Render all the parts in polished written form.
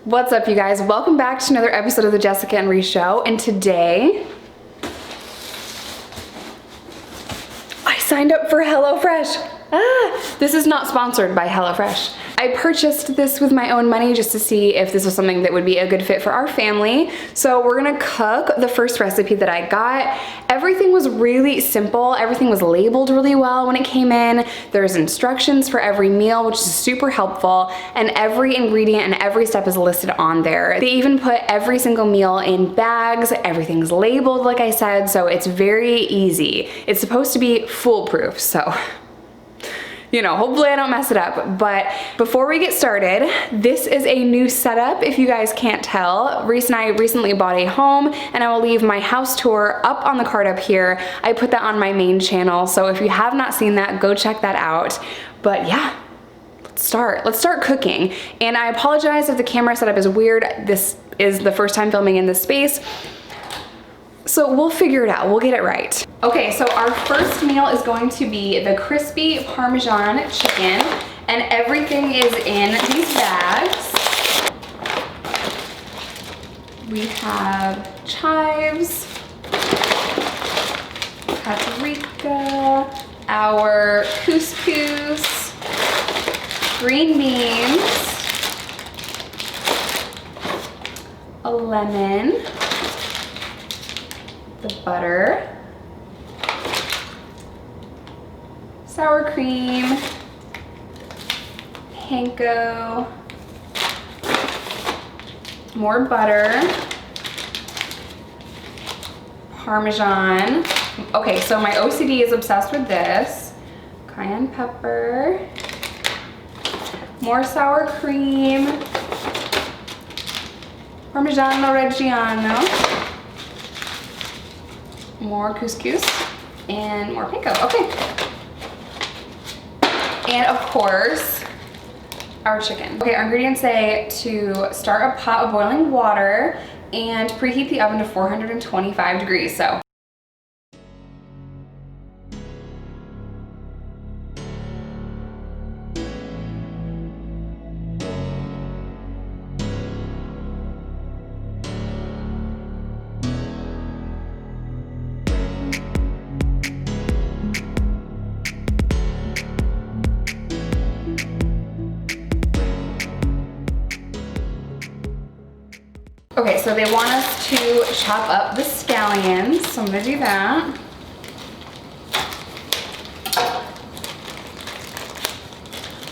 What's up, you guys? Welcome back to another episode of the Jessica and Ree Show. And today, I signed up for HelloFresh. This is not sponsored by HelloFresh. I purchased this with my own money just to see if this was something that would be a good fit for our family. So we're gonna cook the first recipe that I got. Everything was really simple. Everything was labeled really well when it came in. There's instructions for every meal, which is super helpful. And every ingredient and every step is listed on there. They even put every single meal in bags. Everything's labeled, like I said, so it's very easy. It's supposed to be foolproof, so you know, hopefully I don't mess it up. But before we get started, this is a new setup, if you guys can't tell. Reese and I recently bought a home, and I will leave my house tour up on the card up here. I put that on my main channel, so if you have not seen that, go check that out. But yeah, let's start cooking. And I apologize if the camera setup is weird. This is the first time filming in this space, so we'll figure it out, we'll get it right. Okay, so our first meal is going to be the crispy Parmesan chicken, and everything is in these bags. We have chives, paprika, our couscous, green beans, a lemon, the butter, sour cream, panko, more butter, Parmesan. Okay, so my OCD is obsessed with this. Cayenne pepper, more sour cream, Parmigiano Reggiano, more couscous, and more panko. Okay. And of course, our chicken. Okay, our ingredients say to start a pot of boiling water and preheat the oven to 425 degrees. So okay, so they want us to chop up the scallions, so I'm gonna do that.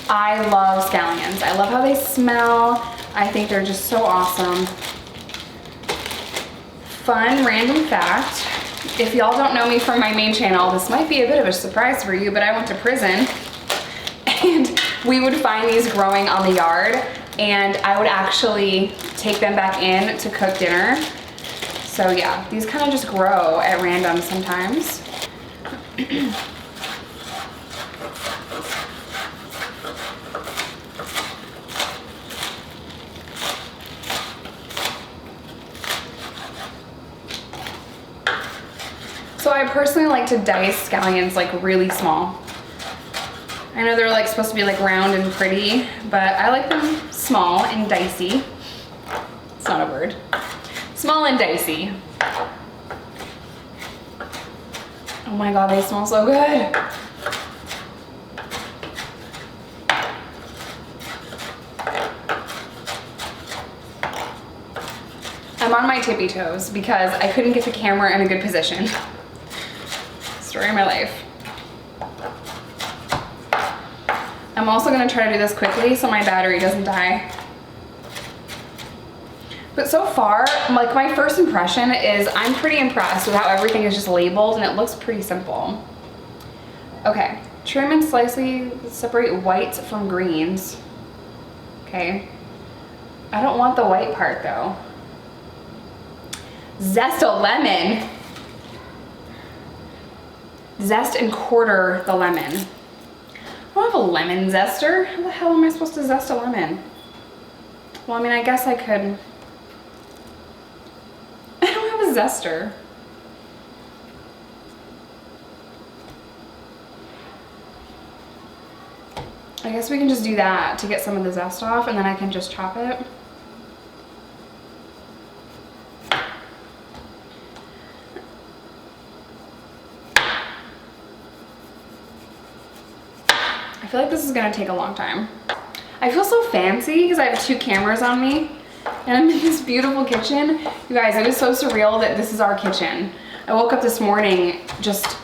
I love scallions. I love how they smell. I think they're just so awesome. Fun random fact. If y'all don't know me from my main channel, this might be a bit of a surprise for you, but I went to prison and we would find these growing on the yard, and I would actually take them back in to cook dinner. So yeah, these kind of just grow at random sometimes. So I personally like to dice scallions like really small. I know they're like supposed to be like round and pretty, but I like them small and dicey. It's not a word. Small and dicey. Oh my God, they smell so good. I'm on my tippy toes because I couldn't get the camera in a good position. Story of my life. I'm also gonna try to do this quickly so my battery doesn't die. But so far, like my first impression is I'm pretty impressed with how everything is just labeled and it looks pretty simple. Okay, trim and slightly separate whites from greens. Okay, I don't want the white part though. Zest a lemon. Zest and quarter the lemon. I don't have a lemon zester. How the hell am I supposed to zest a lemon? Well, I mean, I guess I could. I don't have a zester. I guess we can just do that to get some of the zest off, and then I can just chop it. feel like this is gonna take a long time. I feel so fancy because I have 2 cameras on me and I'm in this beautiful kitchen. You guys, it was so surreal that this is our kitchen. I woke up this morning just,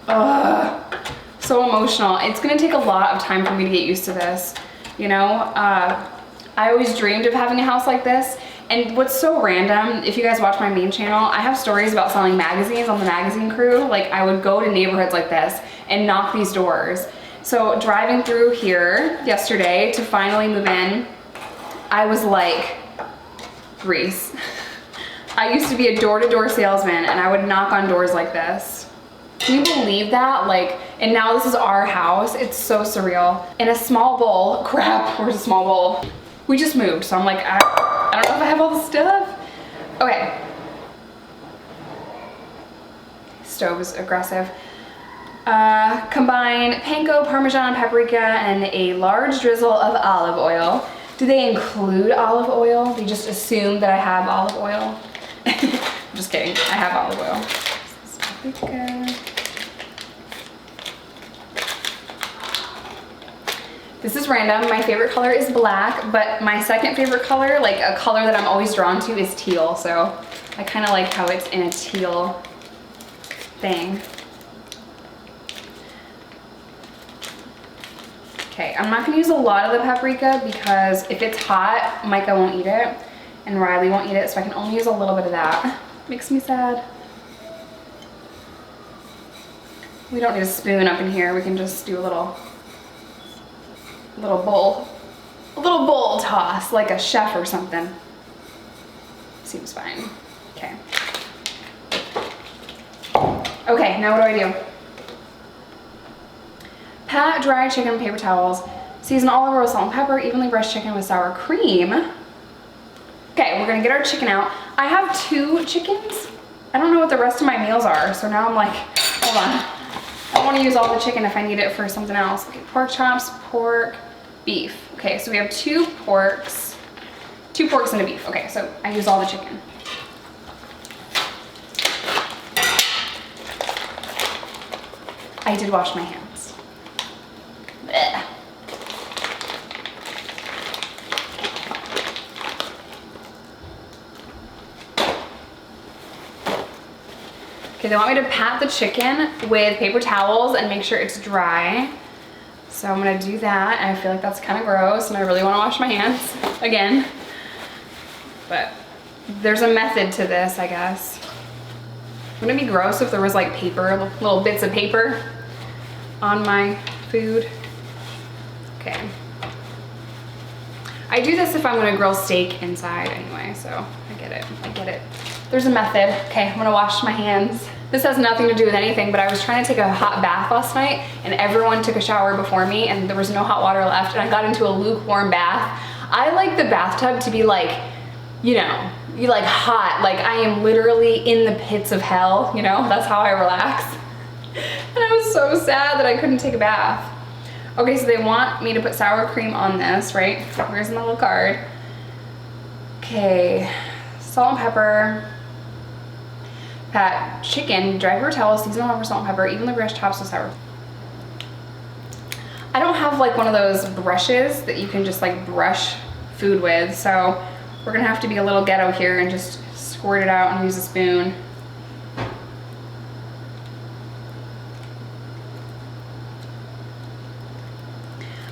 so emotional. It's gonna take a lot of time for me to get used to this, you know? I always dreamed of having a house like this. And what's so random, if you guys watch my main channel, I have stories about selling magazines on the magazine crew. Like I would go to neighborhoods like this and knock these doors. So driving through here yesterday to finally move in, I was like, Grease. I used to be a door-to-door salesman and I would knock on doors like this. Can you believe that? Like, and now this is our house. It's so surreal. In a small bowl, crap, where's a small bowl? We just moved, so I'm like, I don't know if I have all the stuff. Okay. Stove is aggressive. Combine panko, Parmesan, paprika, and a large drizzle of olive oil. Do they include olive oil? They just assume that I have olive oil. I'm just kidding, I have olive oil. This is paprika. This is random. My favorite color is black, but my second favorite color, like a color that I'm always drawn to, is teal. So I kind of like how it's in a teal thing. Okay, I'm not gonna use a lot of the paprika because if it's hot, Micah won't eat it and Riley won't eat it, so I can only use a little bit of that. Makes me sad. We don't need a spoon up in here. We can just do a little bowl toss like a chef or something. Seems fine. Okay. Okay, now what do I do? Pat dry chicken in paper towels. Season olive oil, salt and pepper. Evenly brush chicken with sour cream. Okay, we're gonna get our chicken out. I have 2 chickens. I don't know what the rest of my meals are, so now I'm like, hold on. I don't want to use all the chicken if I need it for something else. Okay, pork chops, pork, beef. Okay, so we have 2 porks. 2 porks and a beef. Okay, so I use all the chicken. I did wash my hands. Blech. Okay, they want me to pat the chicken with paper towels and make sure it's dry. So I'm gonna do that, and I feel like that's kind of gross, and I really wanna wash my hands again. But there's a method to this, I guess. Wouldn't it be gross if there was like paper, little bits of paper on my food? Okay. I do this if I'm gonna grill steak inside anyway, so I get it. There's a method. Okay, I'm gonna wash my hands. This has nothing to do with anything, but I was trying to take a hot bath last night and everyone took a shower before me and there was no hot water left and I got into a lukewarm bath. I like the bathtub to be like, you know, like hot, like I am literally in the pits of hell, you know, that's how I relax. And I was so sad that I couldn't take a bath. Okay, so they want me to put sour cream on this, right? Where's my little card? Okay, salt and pepper. Pat chicken, dry paper towel, season over salt and pepper, evenly brush tops with sour. I don't have like one of those brushes that you can just like brush food with, so we're gonna have to be a little ghetto here and just squirt it out and use a spoon.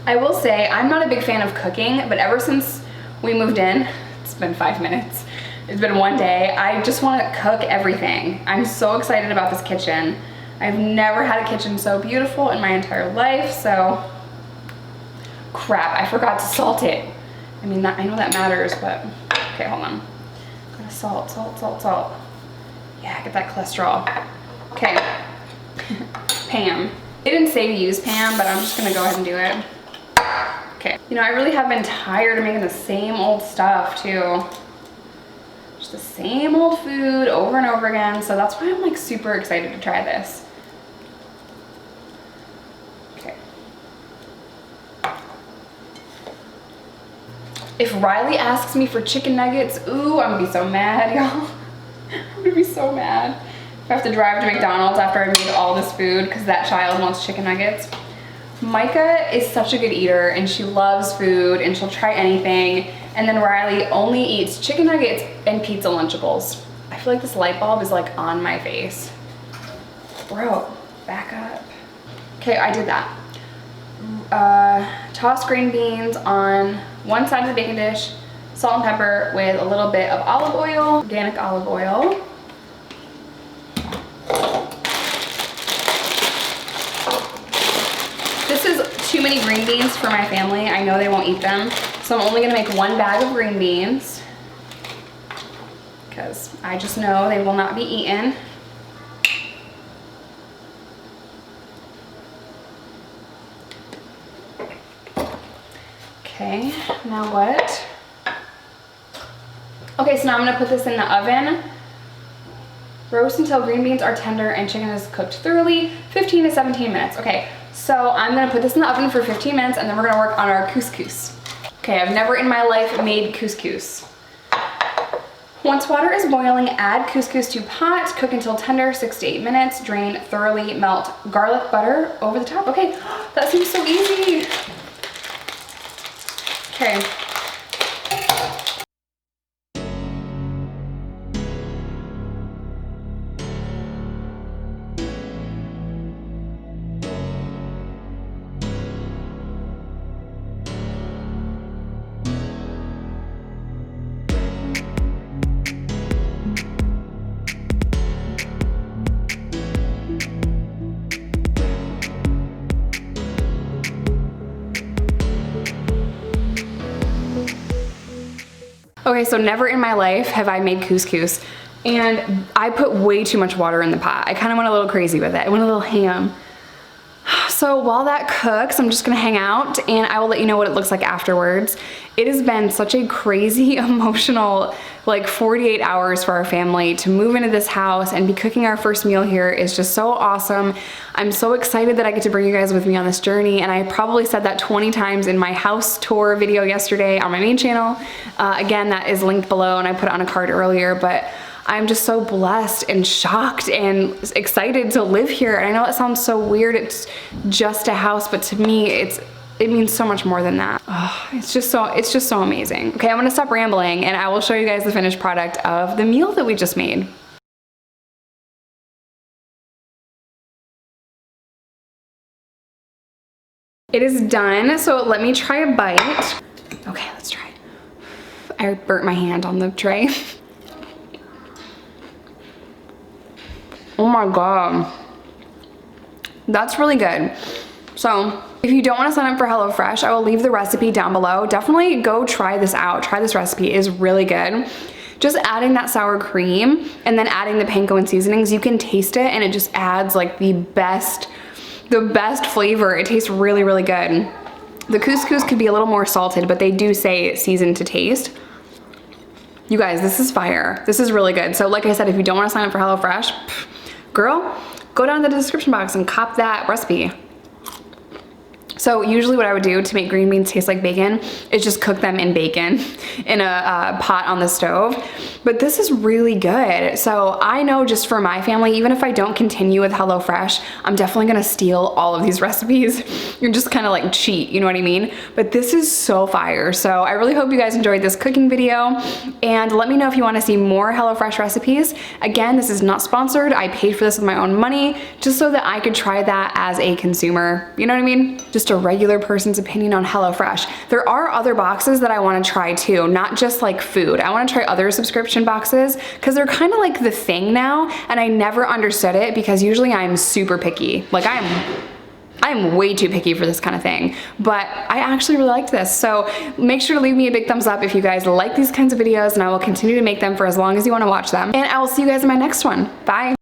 I will say I'm not a big fan of cooking, but ever since we moved in, it's been 5 minutes. It's been one day. I just want to cook everything. I'm so excited about this kitchen. I've never had a kitchen so beautiful in my entire life, so crap, I forgot to salt it. I mean, I know that matters, but okay, hold on. Gotta salt. Yeah, get that cholesterol. Okay, Pam. They didn't say to use Pam, but I'm just gonna go ahead and do it. Okay, you know, I really have been tired of making the same old stuff too. Just the same old food over and over again, so that's why I'm like super excited to try this. Okay. If Riley asks me for chicken nuggets, ooh, I'm gonna be so mad, y'all. I'm gonna be so mad. If I have to drive to McDonald's after I made all this food because that child wants chicken nuggets. Micah is such a good eater and she loves food and she'll try anything. And then Riley only eats chicken nuggets and pizza Lunchables. I feel like this light bulb is like on my face. Bro, back up. Okay, I did that. Toss green beans on one side of the baking dish, salt and pepper with a little bit of olive oil, organic olive oil. This is too many green beans for my family. I know they won't eat them. So I'm only gonna make 1 bag of green beans because I just know they will not be eaten. Okay, now what? Okay, so now I'm gonna put this in the oven. Roast until green beans are tender and chicken is cooked thoroughly, 15 to 17 minutes. Okay, so I'm gonna put this in the oven for 15 minutes and then we're gonna work on our couscous. Okay, I've never in my life made couscous. Once water is boiling, add couscous to pot, cook until tender, 6 to 8 minutes, drain thoroughly, melt garlic butter over the top. Okay, that seems so easy. Okay. Okay, so never in my life have I made couscous, and I put way too much water in the pot. I kind of went a little crazy with it. I went a little ham. So while that cooks, I'm just gonna hang out and I will let you know what it looks like afterwards. It has been such a crazy, emotional, like 48 hours for our family to move into this house and be cooking our first meal here is just so awesome. I'm so excited that I get to bring you guys with me on this journey, and I probably said that 20 times in my house tour video yesterday on my main channel. Again, that is linked below and I put it on a card earlier, but I'm just so blessed and shocked and excited to live here. And I know it sounds so weird, it's just a house, but to me, it means so much more than that. Oh, it's just so amazing. Okay, I'm gonna stop rambling and I will show you guys the finished product of the meal that we just made. It is done, so let me try a bite. Okay, let's try. I burnt my hand on the tray. Oh my God, that's really good. So if you don't want to sign up for HelloFresh, I will leave the recipe down below. Definitely go try this out. Try this recipe, it is really good. Just adding that sour cream and then adding the panko and seasonings, you can taste it and it just adds like the best flavor. It tastes really, really good. The couscous could be a little more salted, but they do say season to taste. You guys, this is fire. This is really good. So like I said, if you don't want to sign up for HelloFresh, girl, go down to the description box and cop that recipe. So usually what I would do to make green beans taste like bacon is just cook them in bacon in a pot on the stove. But this is really good. So I know just for my family, even if I don't continue with HelloFresh, I'm definitely gonna steal all of these recipes. You're just kind of like cheat, you know what I mean? But this is so fire. So I really hope you guys enjoyed this cooking video, and let me know if you wanna see more HelloFresh recipes. Again, this is not sponsored. I paid for this with my own money just so that I could try that as a consumer. You know what I mean? Just a regular person's opinion on HelloFresh. There are other boxes that I want to try too, not just like food. I want to try other subscription boxes because they're kind of like the thing now, and I never understood it because usually I'm super picky. Like I'm way too picky for this kind of thing, but I actually really liked this. So make sure to leave me a big thumbs up if you guys like these kinds of videos, and I will continue to make them for as long as you want to watch them. And I will see you guys in my next one. Bye.